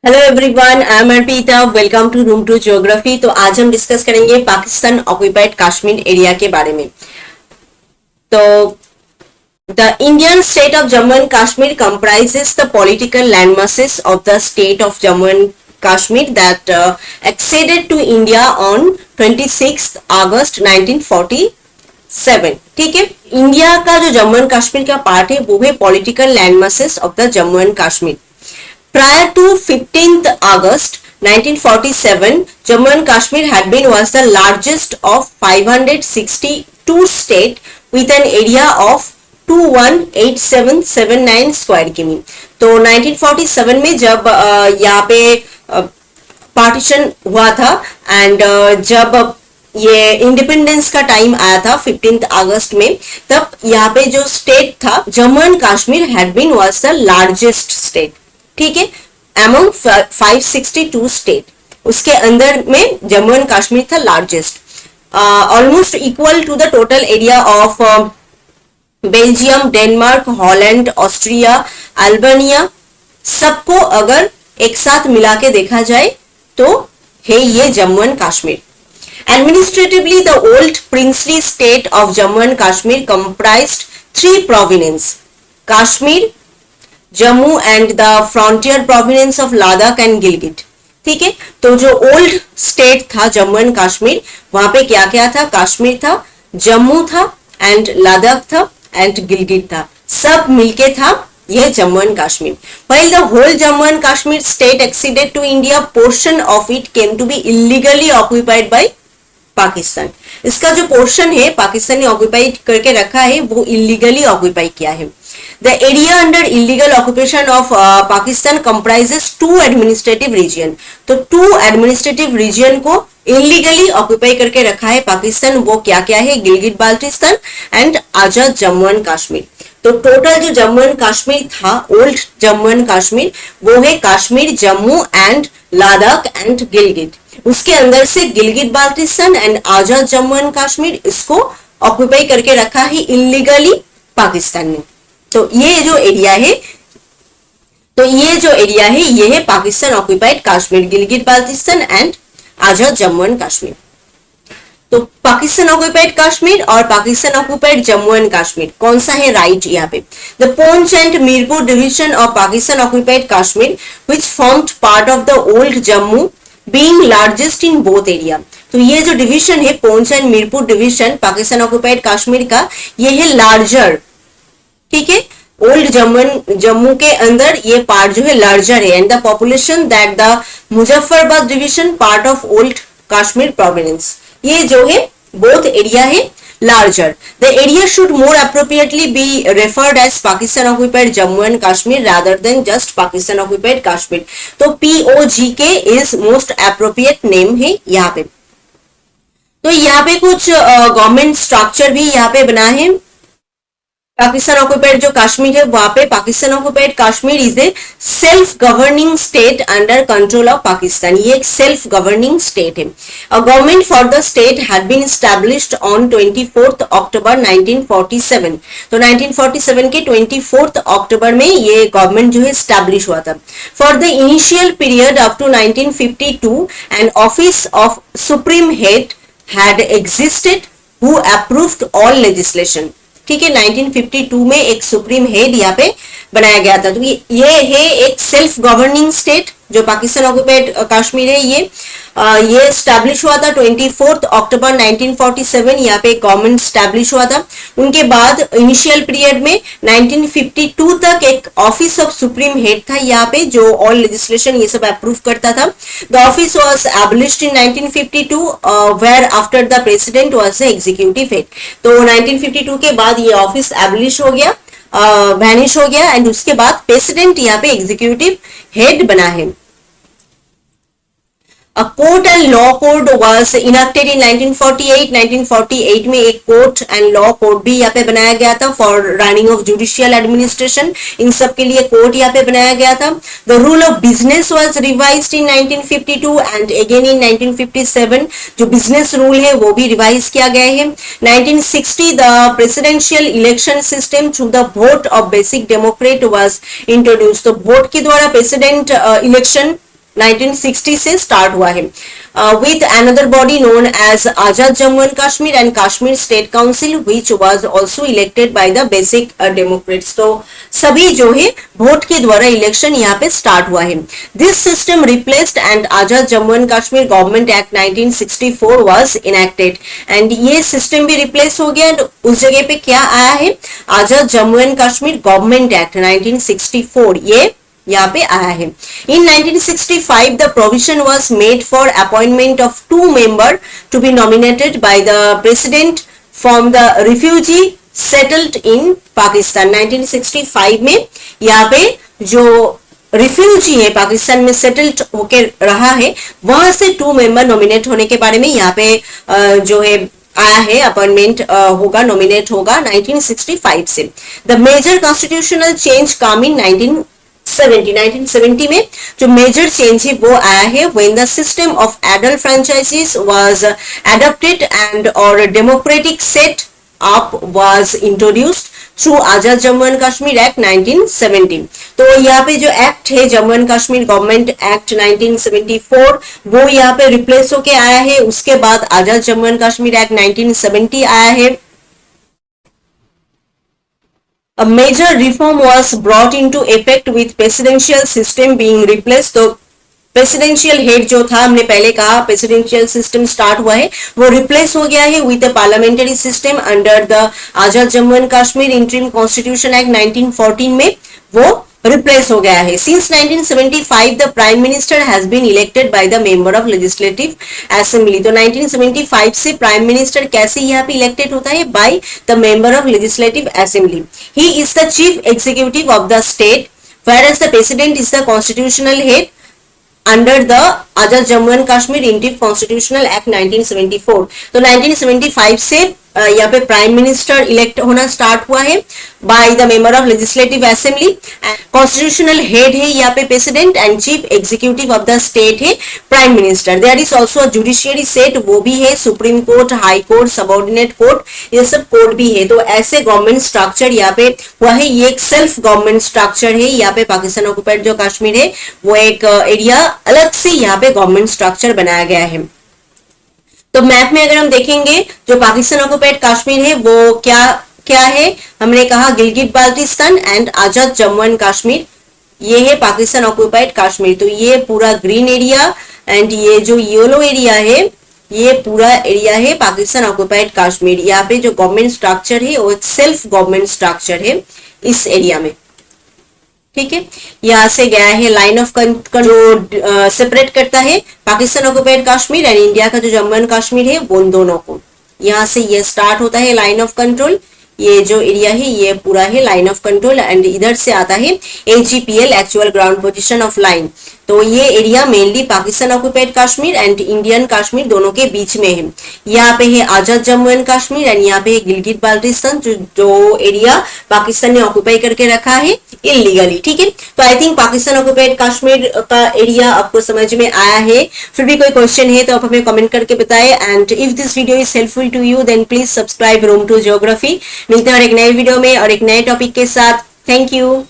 Hello everyone, I am Arpita. Welcome to room to geography. तो आज हम डिस्कस करेंगे पाकिस्तान ऑक्यूपाइड कश्मीर एरिया के बारे में। तो the Indian state of Jammu and Kashmir comprises the political landmasses of the state of Jammu and Kashmir that acceded to India on 26th August 1947। ठीक है, इंडिया का जो जम्मू एंड कश्मीर का पार्ट है वो है political landmasses of the Jammu and Kashmir. Prior to 15th August 1947, Jammu and Kashmir had been was the largest of 562 state with an area of 218779 square किमी। तो 1947 में जब यहाँ पे पार्टीशन हुआ था एंड जब ये इंडिपेंडेंस का टाइम आया था 15th अगस्त में, तब यहाँ पे जो स्टेट था Jammu and Kashmir had been was the largest state. ठीक है, अमंग 562 स्टेट, उसके अंदर में जम्मू एंड कश्मीर था largest, almost equal to the total area of Belgium, Denmark, Holland, Austria, Albania, सबको अगर एक साथ मिला के देखा जाए तो है ये Jammu and Kashmir. Administratively, the old princely state of Jammu and Kashmir comprised three provinces: Kashmir, Jammu and the frontier province of Ladakh and Gilgit. ठीक है, तो जो ओल्ड स्टेट था जम्मू एंड कश्मीर, वहां पे क्या क्या था? कश्मीर था, जम्मू था एंड लद्दाख था एंड गिलगिट था, सब मिलके था यह Jammu and Kashmir. While the whole Jammu and Kashmir state acceded to India, portion of it came to be illegally occupied by Pakistan. इसका जो पोर्शन है पाकिस्तान ने ऑक्यूपाइड करके रखा है वो इलीगली ऑक्यूपाई किया है। The area under illegal occupation of Pakistan comprises two administrative region। तो टू एडमिनिस्ट्रेटिव रीजन को इलीगली ऑक्यूपाई करके रखा है पाकिस्तान। वो क्या क्या है? Gilgit Baltistan and Azad Jammu and Kashmir. तो टोटल जो जम्मू एंड कश्मीर था, ओल्ड जम्मू एंड कश्मीर, वो है कश्मीर, जम्मू एंड लद्दाख एंड गिलगिट। उसके अंदर से गिलगिट बाल्टिस्तान एंड आजाद जम्मू एंड कश्मीर, इसको ऑक्यूपाई करके रखा है इलीगली पाकिस्तान ने। तो ये जो एरिया है ये है Pakistan occupied Kashmir, Gilgit Baltistan and Azad Jammu and Kashmir. तो पाकिस्तान ऑक्यूपाइड कश्मीर और पाकिस्तान ऑक्यूपाइड जम्मू एंड कश्मीर कौन सा है? राइट यहाँ पे the Poonch and Mirpur division of Pakistan occupied Kashmir which formed part of the old Jammu being largest in both area. तो ये जो डिवीजन है Poonch and Mirpur division Pakistan occupied Kashmir का, ये है लार्जर। ठीक है, ओल्ड जम्मू के अंदर ये पार्ट जो है लार्जर है and the population that the Muzaffarabad division part of old Kashmir province, ये जो है बोथ एरिया है larger. The area should more appropriately be referred as Pakistan occupied Jammu and Kashmir rather than just Pakistan occupied Kashmir. तो POGK is most appropriate name है यहाँ पे। तो यहाँ पे कुछ गवर्नमेंट स्ट्रक्चर भी यहाँ पे बना है पाकिस्तान ऑक्यूपाइड जो कश्मीर है वहां पे। Pakistan occupied Kashmir is a self governing state under control of Pakistan. ये एक सेल्फ गवर्निंग स्टेट है। A government for the state had been established on 24th October 1947। तो 1947 के 24th अक्टूबर में ये गवर्नमेंट जो है एस्टैब्लिश हुआ था। For the initial period up to 1952 an office of supreme head had existed who approved all legislation. ठीक है, 1952 में एक सुप्रीम हेड यहाँ पे बनाया गया था। तो ये है एक सेल्फ गवर्निंग स्टेट जो पाकिस्तान ऑक्यूपाइड कश्मीर है। ये एस्टैब्लिश हुआ था 24th अक्टूबर 1947। यहाँ पे गवर्नमेंट एस्टैब्लिश हुआ था। उनके बाद इनिशियल पीरियड में 1952 तक एक ऑफिस ऑफ सुप्रीम हेड था यहाँ पे जो ऑल लेजिस्लेशन ये सब अप्रूव करता था। The office was abolished in 1952 where after the president was the executive head. तो 1952 के बाद ये ऑफिस एब्लिश हो गया, वैनिश हो गया एंड उसके बाद प्रेसिडेंट यहाँ पे एग्जीक्यूटिव हेड बना है। A court and law code was enacted in 1948। 1948 में एक कोर्ट एंड लॉ कोड भी यहाँ पे बनाया गया था for running of judicial administration. इन सब के लिए कोर्ट यहाँ पे बनाया गया था। The rule of business was revised in 1952 and again in 1957। जो बिजनेस रूल है वो भी रिवाइज किया गया है। 1960 the presidential election system through the vote of basic Democrat was introduce. तो वोट के द्वारा प्रेसिडेंट इलेक्शन 1960 से स्टार्ट हुआ है with another body known as Azad Jammu and Kashmir and Kashmir State Council which was also elected by the basic democrats. तो सभी जो है वोट के द्वारा इलेक्शन यहाँ पे स्टार्ट हुआ है. This system replaced and Azad Jammu and Kashmir Government Act 1964 was enacted and ये सिस्टम भी रिप्लेस हो गया. उस जगह पे क्या आया है? Azad Jammu and Kashmir government act 1964 ये यहाँ पे आया है. In 1965 the provision was made for appointment of 2 members to be nominated by the president from the refugee settled in Pakistan. 1965 में यहाँ पे जो रिफ्यूजी है पाकिस्तान में सेटल्ड होके रहा है वहां से 2 मेंबर नॉमिनेट होने के बारे में यहाँ पे जो है आया है. अपॉइंटमेंट होगा, नॉमिनेट होगा 1965 से. The major constitutional change come in 1970 में जो मेजर चेंज है वो आया है when the system of adult franchises was adopted and और democratic set up was introduced through Azad Jammu and Kashmir act 1970. तो यहाँ पे जो एक्ट है Jammu and Kashmir government act 1974 वो यहाँ पे रिप्लेस होके आया है. उसके बाद आजाद जम्मू एंड कश्मीर एक्ट 1970 आया है. A major reform was brought into effect with presidential system being replaced. तो प्रेसिडेंशियल हेड जो था, हमने पहले कहा प्रेसिडेंशियल सिस्टम स्टार्ट हुआ है, वो रिप्लेस हो गया है with parliamentary system under the Azad Jammu and Kashmir interim constitution act 1914 में वो रिप्लेस हो गया है. Since 1975 the prime minister has been elected by the member of legislative assembly. तो 1975 से प्राइम मिनिस्टर कैसे यहाँ पे इलेक्टेड होता है? By the member of legislative assembly. He is the chief executive of the state whereas the president is the constitutional head under the Azad Jammu and Kashmir interim constitutional act 1974. तो 1975 से यहाँ पे प्राइम मिनिस्टर इलेक्ट होना start हुआ है by the member of legislative assembly. Constitutional head है यहाँ पे president and chief executive of the state है prime minister. There is also judiciary set, वो भी है, supreme court, high court, subordinate court, ये सब कोर्ट भी है. तो ऐसे गवर्नमेंट स्ट्रक्चर यहाँ पे हुआ है. ये एक सेल्फ गवर्नमेंट स्ट्रक्चर है. यहाँ पे पाकिस्तान ऑक्युपाइड जो कश्मीर है वो एक एरिया अलग से यहाँ पे गवर्नमेंट स्ट्रक्चर बनाया गया है. तो मैप में अगर हम देखेंगे जो पाकिस्तान ऑक्युपाइड कश्मीर है वो क्या क्या है, हमने कहा गिलगित बाल्टिस्तान एंड आजाद जम्मू एंड कश्मीर, ये है पाकिस्तान ऑक्युपाइड कश्मीर. तो ये पूरा ग्रीन एरिया एंड ये जो येलो एरिया है ये पूरा एरिया है पाकिस्तान ऑक्युपाइड कश्मीर. यहाँ पे जो गवर्नमेंट स्ट्रक्चर है वो एक सेल्फ गवर्नमेंट स्ट्रक्चर है इस एरिया में. ठीक है, यहाँ से गया है लाइन ऑफ कंट्रोल सेपरेट करता है Pakistan occupied Kashmir and India का जो जम्मू एंड कश्मीर है वो दोनों को. यहाँ से ये स्टार्ट होता है लाइन ऑफ कंट्रोल. ये जो एरिया है ये पूरा है लाइन ऑफ कंट्रोल एंड इधर से आता है AGPL actual ground position of line. तो ये area mainly Pakistan occupied Kashmir and Indian Kashmir दोनों के बीच में है. यहाँ पे है आजाद जम्मू एंड कश्मीर एंड यहाँ पे है गिलगित बाल्टिस्तान जो एरिया पाकिस्तान ने ऑक्युपाई करके रखा है इलीगली. ठीक है, तो I think Pakistan occupied Kashmir का एरिया आपको समझ में आया है. फिर भी कोई क्वेश्चन है तो आप हमें कमेंट करके बताएं and if this video is helpful to you then please subscribe room to geography. मिलते हैं और एक नए वीडियो में और एक नए टॉपिक के साथ. Thank you.